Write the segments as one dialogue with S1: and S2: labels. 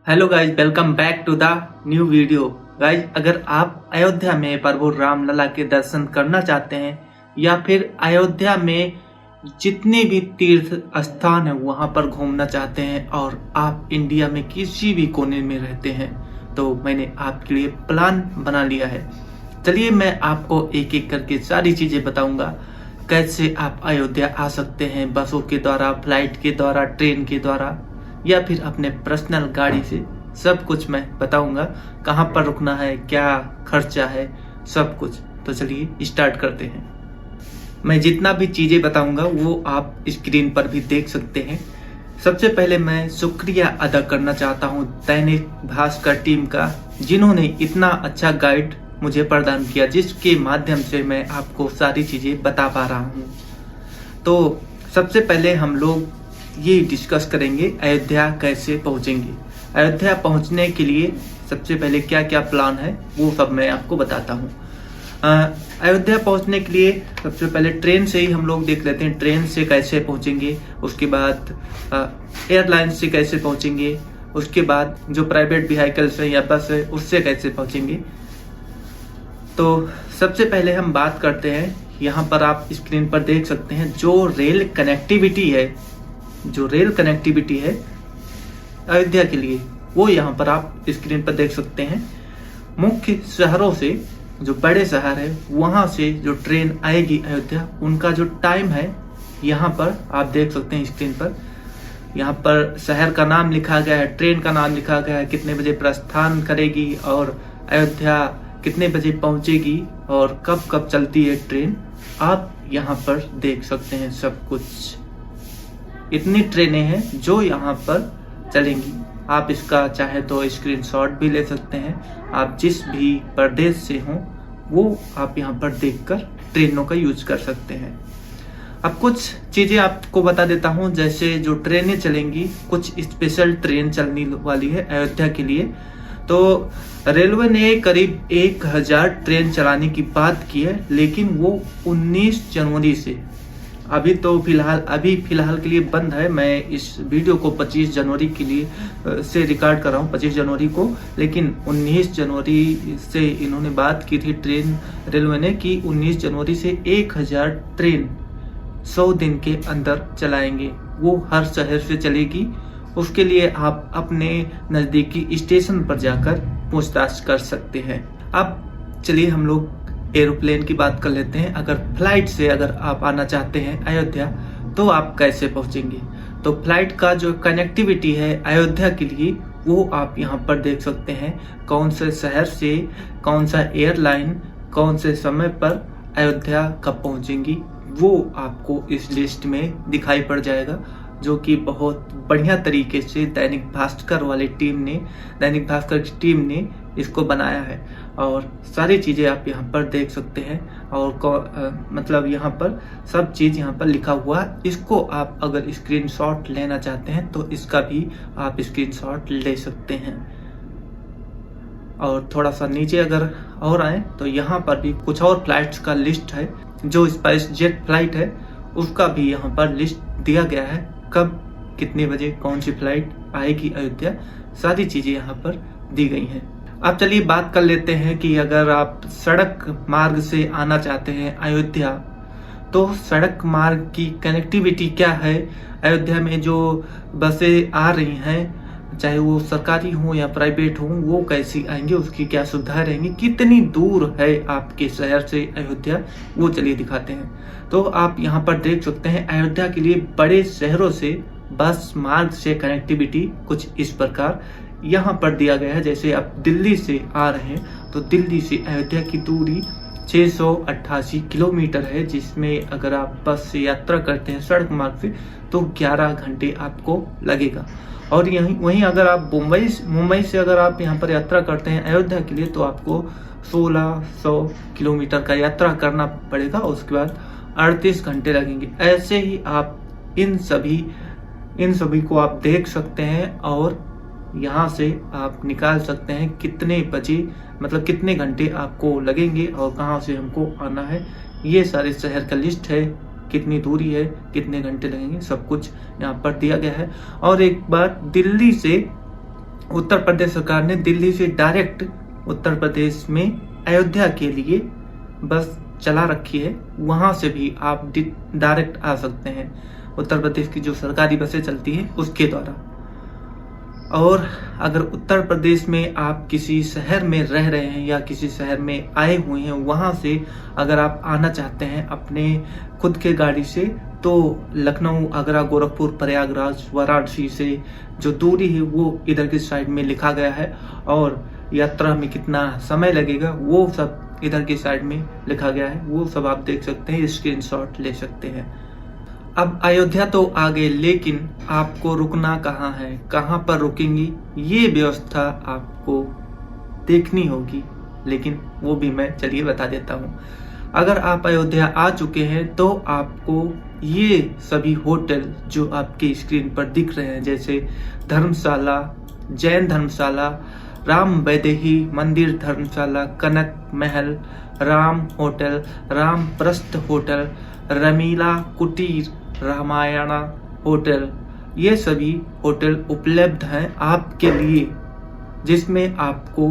S1: Hello guys, welcome back to the new video. Guys, अगर आप अयोध्या में प्रभु रामलला के दर्शन करना चाहते हैं या फिर अयोध्या में जितने भी तीर्थ स्थान है वहां पर घूमना चाहते हैं और आप इंडिया में किसी भी कोने में रहते हैं तो मैंने आपके लिए प्लान बना लिया है। चलिए मैं आपको एक एक करके सारी चीजें बताऊंगा, कैसे आप अयोध्या आ सकते हैं, बसों के द्वारा, फ्लाइट के द्वारा, ट्रेन के द्वारा या फिर अपने पर्सनल गाड़ी से। सब कुछ मैं बताऊंगा, कहाँ पर रुकना है, क्या खर्चा है, सब कुछ। तो चलिए स्टार्ट करते हैं। मैं जितना भी चीजें बताऊंगा वो आप स्क्रीन पर भी देख सकते हैं। सबसे पहले मैं शुक्रिया अदा करना चाहता हूँ दैनिक भास्कर टीम का, जिन्होंने इतना अच्छा गाइड मुझे प्रदान किया, जिसके माध्यम से मैं आपको सारी चीजें बता पा रहा हूँ। तो सबसे पहले हम लोग ये डिस्कस करेंगे अयोध्या कैसे पहुंचेंगे। अयोध्या पहुंचने के लिए सबसे पहले क्या क्या प्लान है वो सब मैं आपको बताता हूँ। अयोध्या पहुंचने के लिए सबसे पहले ट्रेन से ही हम लोग देख लेते हैं, ट्रेन से कैसे पहुंचेंगे, उसके बाद एयरलाइन से कैसे पहुंचेंगे, उसके बाद जो प्राइवेट व्हीकल्स है या बस है उससे कैसे पहुंचेंगे। तो सबसे पहले हम बात करते हैं, यहाँ पर आप स्क्रीन पर देख सकते हैं जो रेल कनेक्टिविटी है अयोध्या के लिए, वो यहाँ पर आप स्क्रीन पर देख सकते हैं। मुख्य शहरों से, जो बड़े शहर है वहां से जो ट्रेन आएगी अयोध्या, उनका जो टाइम है यहाँ पर आप देख सकते हैं स्क्रीन पर। यहाँ पर शहर का नाम लिखा गया है, ट्रेन का नाम लिखा गया है, कितने बजे प्रस्थान करेगी और अयोध्या कितने बजे पहुंचेगी और कब कब चलती है ट्रेन, आप यहाँ पर देख सकते हैं सब कुछ। इतनी ट्रेनें हैं जो यहाँ पर चलेंगी। आप इसका चाहे तो स्क्रीनशॉट भी ले सकते हैं। आप जिस भी प्रदेश से हों वो आप यहाँ पर देखकर ट्रेनों का यूज कर सकते हैं। अब कुछ चीजें आपको बता देता हूँ, जैसे जो ट्रेनें चलेंगी, कुछ स्पेशल ट्रेन चलने वाली है अयोध्या के लिए। तो रेलवे ने करीब 1000 ट्रेन चलाने की बात की है, लेकिन वो 19 जनवरी से अभी फिलहाल के लिए बंद है। मैं इस वीडियो को 25 जनवरी के लिए से रिकॉर्ड कर रहा हूँ, 25 जनवरी को, लेकिन 19 जनवरी से इन्होंने बात की थी ट्रेन रेलवे ने कि 19 जनवरी से 1000 ट्रेन 100 दिन के अंदर चलाएंगे। वो हर शहर से चलेगी। उसके लिए आप अपने नजदीकी स्टेशन पर जाकर पूछताछ कर सकते हैं। अब चलिए हम लोग एरोप्लेन की बात कर लेते हैं। अगर फ्लाइट से अगर आप आना चाहते हैं अयोध्या तो आप कैसे पहुंचेंगे। तो फ्लाइट का जो कनेक्टिविटी है अयोध्या के लिए वो आप यहाँ पर देख सकते हैं, कौन से शहर से कौन सा एयरलाइन कौन से समय पर अयोध्या कब पहुंचेंगी, वो आपको इस लिस्ट में दिखाई पड़ जाएगा, जो कि बहुत बढ़िया तरीके से दैनिक भास्कर की टीम ने इसको बनाया है। और सारी चीजें आप यहाँ पर देख सकते हैं और मतलब यहाँ पर सब चीज यहाँ पर लिखा हुआ है। इसको आप अगर स्क्रीनशॉट लेना चाहते हैं तो इसका भी आप स्क्रीनशॉट ले सकते हैं। और थोड़ा सा नीचे अगर और आए तो यहाँ पर भी कुछ और फ्लाइट्स का लिस्ट है। जो स्पाइस जेट फ्लाइट है उसका भी यहाँ पर लिस्ट दिया गया है, कब कितने बजे कौन सी फ्लाइट आएगी अयोध्या, सारी चीजें यहाँ पर दी गई हैं। अब चलिए बात कर लेते हैं कि अगर आप सड़क मार्ग से आना चाहते हैं अयोध्या तो सड़क मार्ग की कनेक्टिविटी क्या है। अयोध्या में जो बसें आ रही हैं, चाहे वो सरकारी हो या प्राइवेट हो, वो कैसी आएंगी, उसकी क्या सुविधाएं रहेंगी, कितनी दूर है आपके शहर से अयोध्या, वो चलिए दिखाते हैं। तो आप यहाँ पर देख सकते हैं अयोध्या के लिए बड़े शहरों से बस मार्ग से कनेक्टिविटी कुछ इस प्रकार यहाँ पर दिया गया है। जैसे आप दिल्ली से आ रहे हैं तो दिल्ली से अयोध्या की दूरी 688 किलोमीटर है, जिसमें अगर आप बस से यात्रा करते हैं सड़क मार्ग से तो 11 घंटे आपको लगेगा। और वहीं अगर आप मुंबई से अगर आप यहाँ पर यात्रा करते हैं अयोध्या के लिए तो आपको 1600 किलोमीटर का यात्रा करना पड़ेगा, उसके बाद 38 घंटे लगेंगे। ऐसे ही आप इन सभी को आप देख सकते हैं और यहाँ से आप निकाल सकते हैं कितने बजे, मतलब कितने घंटे आपको लगेंगे और कहाँ से हमको आना है। ये सारे शहर का लिस्ट है, कितनी दूरी है, कितने घंटे लगेंगे, सब कुछ यहाँ पर दिया गया है। और एक बार दिल्ली से उत्तर प्रदेश सरकार ने दिल्ली से डायरेक्ट उत्तर प्रदेश में अयोध्या के लिए बस चला रखी है। वहां से भी आप डायरेक्ट आ सकते हैं, उत्तर प्रदेश की जो सरकारी बसें चलती है उसके द्वारा। और अगर उत्तर प्रदेश में आप किसी शहर में रह रहे हैं या किसी शहर में आए हुए हैं, वहां से अगर आप आना चाहते हैं अपने खुद के गाड़ी से, तो लखनऊ, आगरा, गोरखपुर, प्रयागराज, वाराणसी से जो दूरी है वो इधर की साइड में लिखा गया है, और यात्रा में कितना समय लगेगा वो सब इधर की साइड में लिखा गया है। वो सब आप देख सकते हैं, स्क्रीनशॉट ले सकते हैं। अब अयोध्या तो आ गए, लेकिन आपको रुकना कहाँ है, कहाँ पर रुकेंगी, ये व्यवस्था आपको देखनी होगी। लेकिन वो भी मैं चलिए बता देता हूँ। अगर आप अयोध्या आ चुके हैं तो आपको ये सभी होटल जो आपके स्क्रीन पर दिख रहे हैं, जैसे धर्मशाला, जैन धर्मशाला, राम वैदेही मंदिर धर्मशाला, कनक महल, राम होटल, राम प्रस्थ होटल, रमीला कुटीर, रामायणा होटल, ये सभी होटल उपलब्ध हैं आपके लिए, जिसमें आपको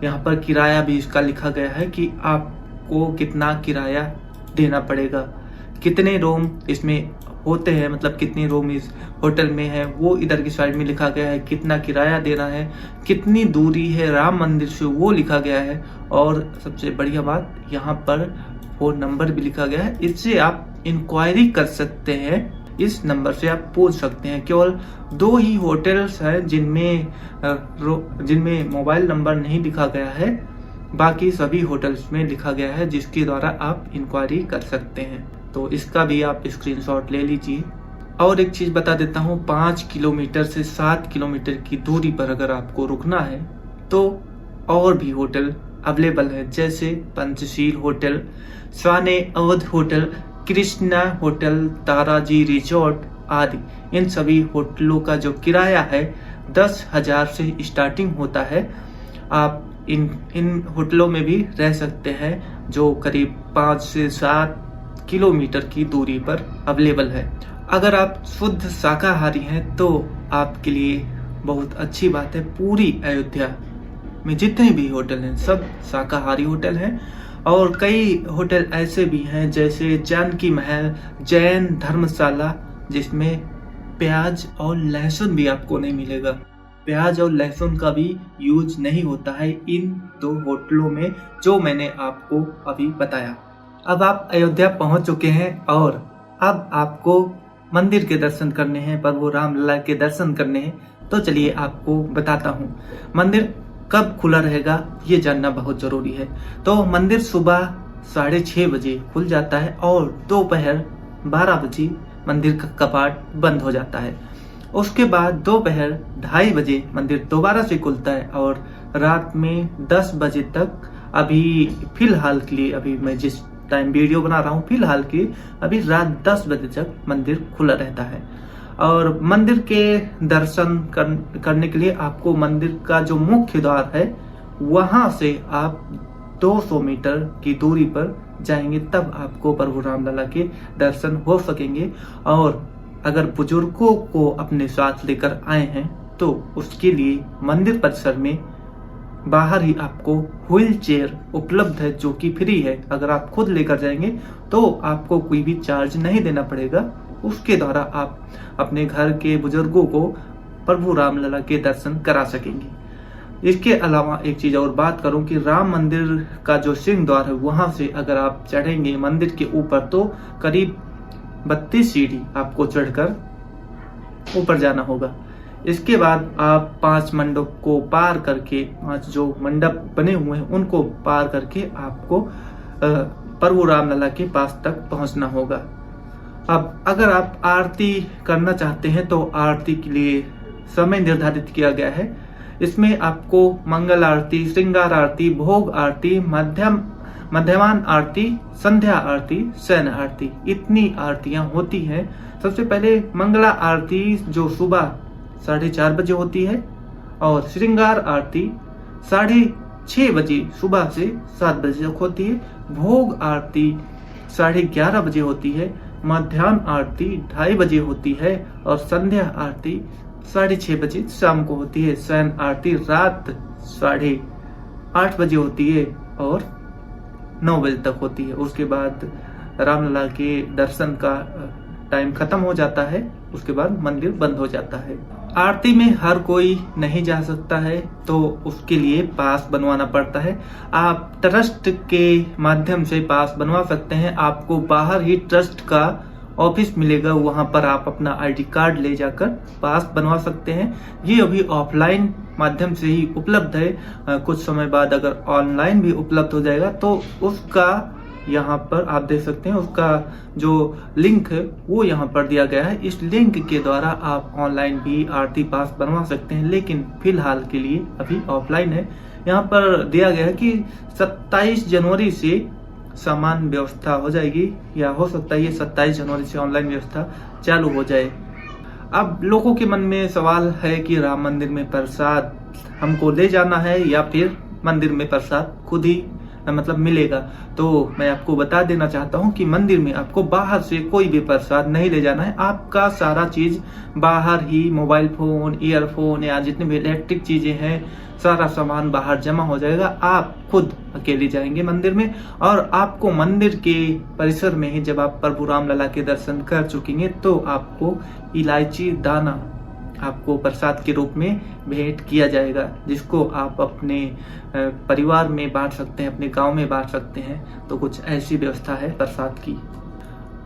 S1: यहाँ पर किराया भी इसका लिखा गया है कि आपको कितना किराया देना पड़ेगा, कितने रूम इसमें होते हैं, मतलब कितनी रूम इस होटल में है वो इधर की साइड में लिखा गया है, कितना किराया देना है, कितनी दूरी है राम मंदिर से वो लिखा गया है, और सबसे बढ़िया बात यहाँ पर फोन नंबर भी लिखा गया है। इससे आप इंक्वायरी कर सकते हैं, इस नंबर से आप पूछ सकते हैं। केवल 2 ही होटल्स हैं जिनमें मोबाइल नंबर नहीं लिखा गया है, बाकी सभी होटल्स में लिखा गया है, जिसके द्वारा आप इंक्वायरी कर सकते हैं। तो इसका भी आप स्क्रीनशॉट ले लीजिए। और एक चीज बता देता हूँ, 5 किलोमीटर से 7 किलोमीटर की दूरी पर अगर आपको रुकना है तो और भी होटल अवेलेबल है, जैसे Panchsheel hotel, Svane Awadh hotel, Krishna hotel, Taraji resort आदि। इन सभी होटलों का जो किराया है 10,000 से स्टार्टिंग होता है। आप इन होटलों में भी रह सकते हैं, जो करीब 5 से 7 किलोमीटर की दूरी पर अवेलेबल है। अगर आप शुद्ध शाकाहारी हैं तो आपके लिए बहुत अच्छी बात है। पूरी अयोध्या में जितने भी होटल हैं सब शाकाहारी होटल हैं, और कई होटल ऐसे भी हैं जैसे जानकी महल, जैन धर्मशाला, जिसमें प्याज और लहसुन भी आपको नहीं मिलेगा। प्याज और लहसुन का भी यूज नहीं होता है इन 2 होटलों में, जो मैंने आपको अभी बताया। अब आप अयोध्या पहुंच चुके हैं और अब आपको मंदिर के दर्शन करने हैं, प्रभु रामलला के दर्शन करने हैं। तो चलिए आपको बताता हूँ मंदिर कब खुला रहेगा, ये जानना बहुत जरूरी है। तो मंदिर सुबह 6:30 बजे खुल जाता है और दोपहर 12 बजे मंदिर का कपाट बंद हो जाता है। उसके बाद दोपहर 2:30 बजे मंदिर दोबारा से खुलता है और रात में 10 बजे तक, अभी फिलहाल के लिए, अभी मैं जिस टाइम वीडियो बना रहा हूँ फिलहाल की, अभी रात 10 बजे तक मंदिर खुला रहता है। और मंदिर के दर्शन करने के लिए आपको मंदिर का जो मुख्य द्वार है वहां से आप 200 मीटर की दूरी पर जाएंगे, तब आपको प्रभु रामलला के दर्शन हो सकेंगे। और अगर बुजुर्गों को अपने साथ लेकर आए हैं तो उसके लिए मंदिर परिसर में बाहर ही आपको व्हील चेयर उपलब्ध है, जो कि फ्री है। अगर आप खुद लेकर जाएंगे तो आपको कोई भी चार्ज नहीं देना पड़ेगा, उसके द्वारा आप अपने घर के बुजुर्गों को प्रभु रामलला के दर्शन करा सकेंगे। इसके अलावा एक चीज और बात करूं कि राम मंदिर का जो सिंह द्वार है वहां से अगर आप चढ़ेंगे मंदिर के ऊपर तो करीब 32 सीढ़ी आपको चढ़कर ऊपर जाना होगा। इसके बाद आप 5 मंडप को पार करके, 5 जो मंडप बने हुए हैं उनको पार करके आपको प्रभु रामलला के पास तक पहुंचना होगा। अब अगर आप आरती करना चाहते हैं तो आरती के लिए समय निर्धारित किया गया है। इसमें आपको मंगल आरती, श्रृंगार आरती, भोग आरती, मध्यमान आरती, संध्या आरती, शयन आरती, इतनी आरतियां होती हैं। सबसे पहले मंगला आरती जो सुबह 4:30 बजे होती है, और श्रृंगार आरती 6:30 बजे सुबह से 7 बजे तक होती है। भोग आरती 11:30 बजे होती है। मध्याह्न आरती 2:30 बजे होती है और संध्या आरती 6:30 बजे शाम को होती है। शयन आरती रात 8:30 बजे होती है और 9 बजे तक होती है। उसके बाद रामलला के दर्शन का टाइम खत्म हो जाता है, उसके बाद मंदिर बंद हो जाता है। आरती में हर कोई नहीं जा सकता है, तो उसके लिए पास बनवाना पड़ता है। आप ट्रस्ट के माध्यम से पास बनवा सकते हैं। आपको बाहर ही ट्रस्ट का ऑफिस मिलेगा, वहां पर आप अपना आईडी कार्ड ले जाकर पास बनवा सकते हैं। ये अभी ऑफलाइन माध्यम से ही उपलब्ध है। कुछ समय बाद अगर ऑनलाइन भी उपलब्ध हो जाएगा तो उसका यहाँ पर आप देख सकते हैं, उसका जो लिंक है वो यहाँ पर दिया गया है। इस लिंक के द्वारा आप ऑनलाइन भी आरती पास बनवा सकते हैं, लेकिन फिलहाल के लिए अभी ऑफलाइन है। यहाँ पर दिया गया है कि 27 जनवरी से समान व्यवस्था हो जाएगी, या हो सकता है ये 27 जनवरी से ऑनलाइन व्यवस्था चालू हो जाए। अब लोगों के मन में सवाल है कि राम मंदिर में प्रसाद हमको ले जाना है या फिर मंदिर में प्रसाद खुद ही मतलब मिलेगा। तो मैं आपको बता देना चाहता हूं कि मंदिर में आपको बाहर से कोई भी प्रसाद नहीं ले जाना है। आपका सारा चीज बाहर ही, मोबाइल फोन, ईयरफोन या जितने भी इलेक्ट्रिक चीजें हैं, सारा सामान बाहर जमा हो जाएगा। आप खुद अकेले जाएंगे मंदिर में, और आपको मंदिर के परिसर में ही जब आप प्रभु रामलला के दर्शन कर चुकेंगे तो आपको इलायची दाना आपको प्रसाद के रूप में भेंट किया जाएगा, जिसको आप अपने परिवार में बांट सकते हैं, अपने गांव में बांट सकते हैं। तो कुछ ऐसी व्यवस्था है प्रसाद की।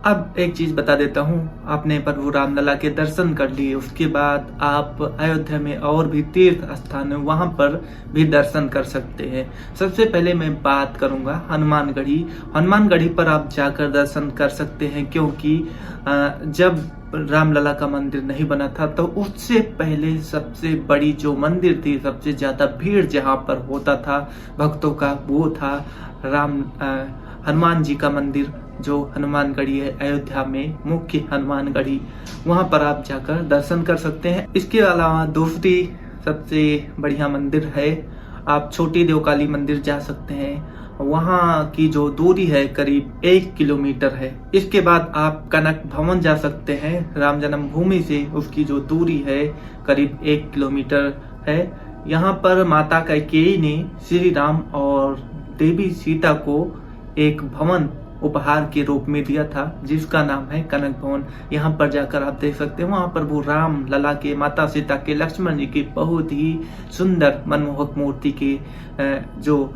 S1: अब एक चीज बता देता हूँ, आपने प्रभु रामलला के दर्शन कर लिए, उसके बाद आप अयोध्या में और भी तीर्थ स्थान है, वहां पर भी दर्शन कर सकते हैं। सबसे पहले मैं बात करूंगा हनुमानगढ़ी। हनुमानगढ़ी पर आप जाकर दर्शन कर सकते हैं, क्योंकि जब रामलला का मंदिर नहीं बना था तो उससे पहले सबसे बड़ी जो मंदिर थी, सबसे ज्यादा भीड़ जहां पर होता था भक्तों का, वो था हनुमान जी का मंदिर, जो हनुमानगढ़ी है अयोध्या में, मुख्य हनुमानगढ़ी। वहां पर आप जाकर दर्शन कर सकते हैं। इसके अलावा दूसरी सबसे बढ़िया मंदिर है, आप छोटी देवकाली मंदिर जा सकते हैं। वहां की जो दूरी है करीब 1 किलोमीटर है। इसके बाद आप कनक भवन जा सकते हैं, राम जन्मभूमि से उसकी जो दूरी है करीब 1 किलोमीटर है। यहाँ पर माता कैकेयी ने श्री राम और देवी सीता को एक भवन उपहार के रूप में दिया था, जिसका नाम है कनक भवन। यहाँ पर जाकर आप देख सकते हैं, वहां प्रभु राम लला के, माता सीता के, लक्ष्मण जी की बहुत ही सुंदर मनमोहक मूर्ति के जो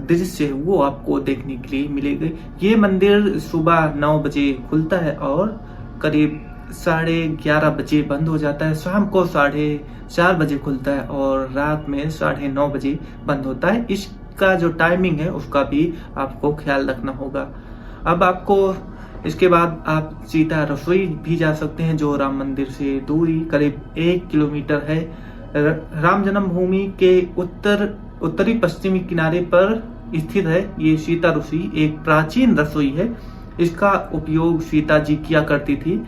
S1: दृश्य है वो आपको देखने के लिए मिलेगा। ये मंदिर सुबह 9 बजे खुलता है और करीब 11:30 बजे बंद हो जाता है। शाम को 4:30 बजे खुलता है और रात में 9:30 बजे बंद होता है। इसका जो टाइमिंग है उसका भी आपको ख्याल रखना होगा। अब आपको इसके बाद आप सीधा रसोई भी जा सकते हैं, जो राम मंदिर से दूरी करीब 1 किलोमीटर है। राम जन्मभूमि के उत्तरी पश्चिमी किनारे पर स्थित है ये सीता रसोई। एक प्राचीन रसोई है, इसका उपयोग सीता जी किया करती थी।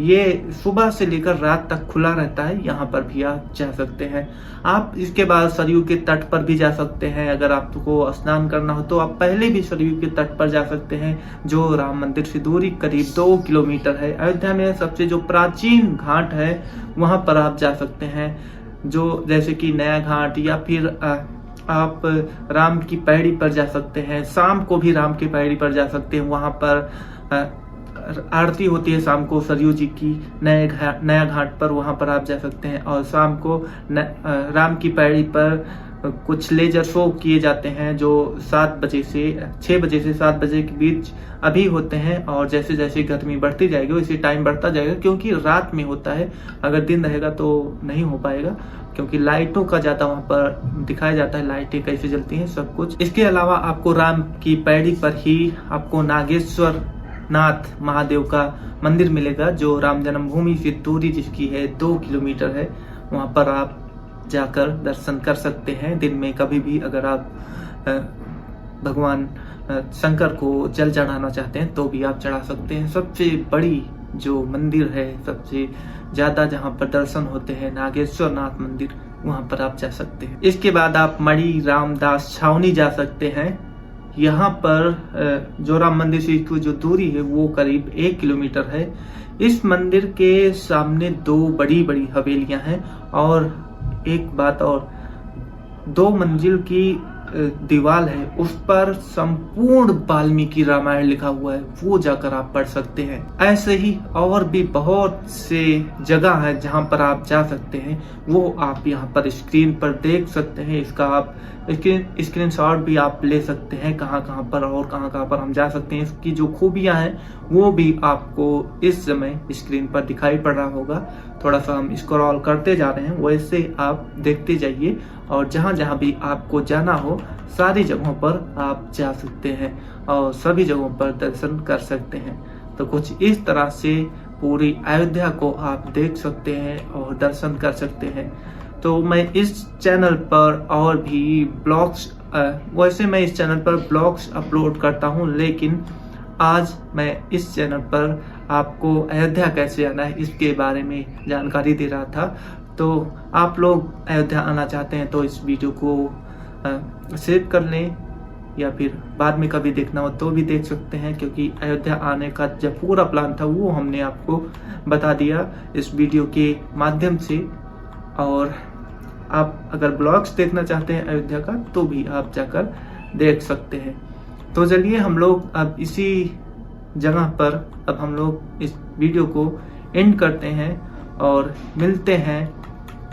S1: ये सुबह से लेकर रात तक खुला रहता है, यहाँ पर भी आप जा सकते हैं। आप इसके बाद सरयू के तट पर भी जा सकते हैं। अगर आपको स्नान करना हो तो आप पहले भी सरयू के तट पर जा सकते हैं, जो राम मंदिर से दूरी करीब 2 किलोमीटर है। अयोध्या में सबसे जो प्राचीन घाट है वहां पर आप जा सकते हैं, जो जैसे कि नया घाट, या फिर आप राम की पैड़ी पर जा सकते हैं। शाम को भी राम की पैड़ी पर जा सकते हैं, वहां पर आरती होती है शाम को सरयू जी की नया घाट पर, वहां पर आप जा सकते हैं। और शाम को राम की पैड़ी पर कुछ लेजर शो किए जाते हैं, जो 6 बजे से 7 बजे के बीच अभी होते हैं। और जैसे जैसे गर्मी बढ़ती जाएगी वैसे टाइम बढ़ता जाएगा, क्योंकि रात में होता है। अगर दिन रहेगा तो नहीं हो पाएगा, क्योंकि लाइटों का ज्यादा वहां पर दिखाया जाता है, लाइटें कैसे जलती हैं सब कुछ। इसके अलावा आपको राम की पैड़ी पर ही आपको नागेश्वर नाथ महादेव का मंदिर मिलेगा, जो राम जन्मभूमि से दूरी जिसकी है 2 किलोमीटर है। वहां पर आप जाकर दर्शन कर सकते हैं दिन में कभी भी। अगर आप भगवान शंकर को जल चढ़ाना चाहते हैं तो भी आप चढ़ा सकते हैं। सबसे बड़ी जो मंदिर है, सबसे ज्यादा जहां पर दर्शन होते हैं, नागेश्वर नाथ मंदिर, वहां पर आप जा सकते हैं। इसके बाद आप मणि रामदास छावनी जा सकते हैं। यहाँ पर जो राम मंदिर से की जो दूरी है वो करीब 1 किलोमीटर है। इस मंदिर के सामने 2 बड़ी बड़ी हवेलियां हैं और एक बात और, 2 मंजिल की दीवार है, उस पर संपूर्ण वाल्मीकि रामायण लिखा हुआ है, वो जाकर आप पढ़ सकते हैं। ऐसे ही और भी बहुत से जगह है जहां पर आप जा सकते हैं, वो आप यहां पर स्क्रीन पर देख सकते हैं। इसका आप स्क्रीनशॉट भी आप ले सकते हैं, कहां कहां पर और कहां पर हम जा सकते हैं। इसकी जो खूबियां हैं वो भी आपको इस समय स्क्रीन पर दिखाई पड़ रहा होगा। थोड़ा सा हम स्क्रॉल करते जा रहे हैं, वैसे आप देखते जाइए और जहां जहां भी आपको जाना हो सारी जगहों पर आप जा सकते हैं और सभी जगहों पर दर्शन कर सकते हैं। तो कुछ इस तरह से पूरी अयोध्या को आप देख सकते हैं और दर्शन कर सकते हैं। तो मैं इस चैनल पर और भी ब्लॉग्स, वैसे मैं इस चैनल पर ब्लॉग्स अपलोड करता हूं, लेकिन आज मैं इस चैनल पर आपको अयोध्या कैसे आना है इसके बारे में जानकारी दे रहा था। तो आप लोग अयोध्या आना चाहते हैं तो इस वीडियो को सेव कर लें, या फिर बाद में कभी देखना हो तो भी देख सकते हैं, क्योंकि अयोध्या आने का जब पूरा प्लान था वो हमने आपको बता दिया इस वीडियो के माध्यम से। और आप अगर ब्लॉग्स देखना चाहते हैं अयोध्या का तो भी आप जाकर देख सकते हैं। तो चलिए हम लोग अब इसी जगह पर अब हम लोग इस वीडियो को एंड करते हैं और मिलते हैं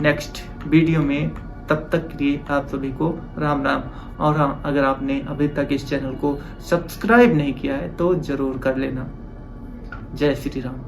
S1: नेक्स्ट वीडियो में। तब तक के लिए आप सभी को राम राम। और हाँ, अगर आपने अभी तक इस चैनल को सब्सक्राइब नहीं किया है तो जरूर कर लेना। जय श्री राम।